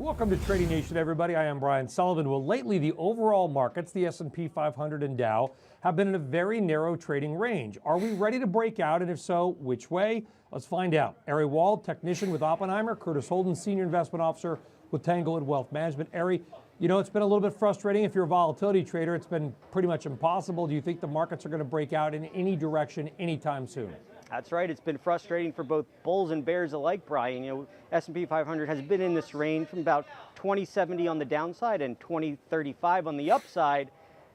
Welcome to Trading Nation, everybody. I am Brian Sullivan. Well, lately, the overall markets, the S&P 500 and Dow, have been in a very narrow trading range. Are we ready to break out? And if so, which way? Let's find out. Ari Wald, technician with Oppenheimer, Curtis Holden, senior investment officer with Tanglewood Wealth Management. Ari, you know, it's been a little bit frustrating. If you're a volatility trader, it's been pretty much impossible. Do you think the markets are going to break out in any direction anytime soon? That's right. It's been frustrating for both bulls and bears alike, Brian. You know, S&P 500 has been in this range from about 2070 on the downside and 2035 on the upside.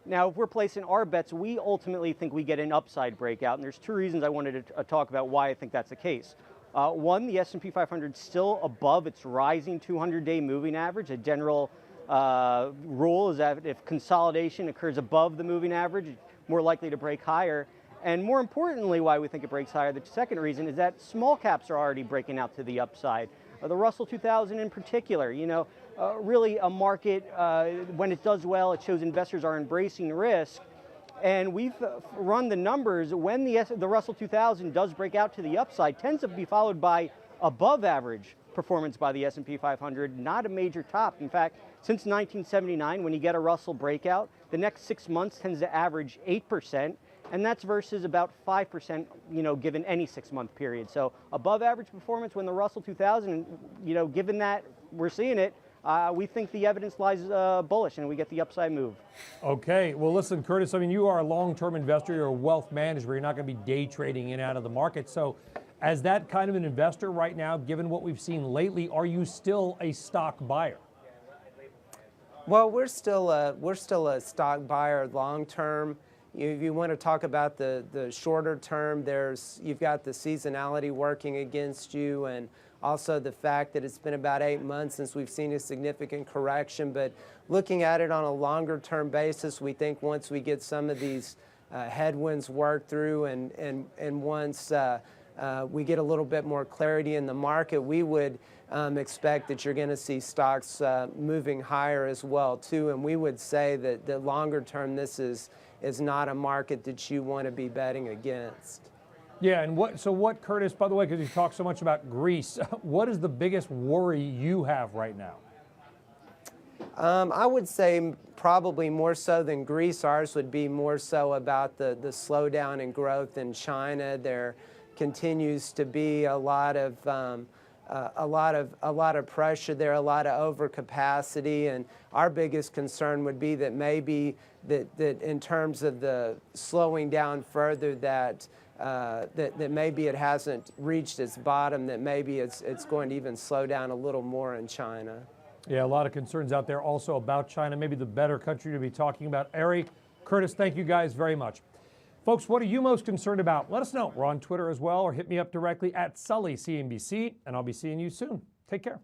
Now, if we're placing our bets, we ultimately think we get an upside breakout, and there's two reasons I wanted to talk about why I think that's the case. One, the S&P 500 is still above its rising 200-day moving average. A general rule is that if consolidation occurs above the moving average, it's more likely to break higher. And more importantly, why we think it breaks higher, the second reason is that small caps are already breaking out to the upside. The Russell 2000 in particular, you know, really a market, when it does well, it shows investors are embracing risk. And we've run the numbers. When the Russell 2000 does break out to the upside, tends to be followed by above average performance by the S&P 500, not a major top. In fact, since 1979, when you get a Russell breakout, the next 6 months tends to average 8%. And that's versus about 5%, you know, given any 6-month period. So above average performance when the Russell 2000, you know, given that we're seeing it, we think the evidence lies bullish and we get the upside move. Okay, well listen, Curtis, I mean, you are a long-term investor, you're a wealth manager, you're not going to be day trading in and out of the market. So as that kind of an investor right now, given what we've seen lately, are you still a stock buyer? Well, we're still a stock buyer long-term. If you want to talk about the shorter term, you've got the seasonality working against you, and also the fact that it's been about 8 months since we've seen a significant correction. But looking at it on a longer term basis, we think once we get some of these headwinds worked through and once we get a little bit more clarity in the market, we would expect that you're going to see stocks moving higher as well too. And we would say that longer term, this is not a market that you want to be betting against. Yeah, and what, Curtis, by the way, because you talk so much about Greece, what is the biggest worry you have right now? I would say probably more so than Greece. Ours would be more so about the slowdown in growth in China. There continues to be a lot of pressure there, a lot of overcapacity, and our biggest concern would be that maybe that in terms of the slowing down further, that maybe it hasn't reached its bottom, that maybe it's going to even slow down a little more in China. Yeah, a lot of concerns out there also about China, maybe the better country to be talking about. Ari, Curtis, thank you guys very much. Folks, what are you most concerned about? Let us know. We're on Twitter as well, or hit me up directly at SullyCNBC, and I'll be seeing you soon. Take care.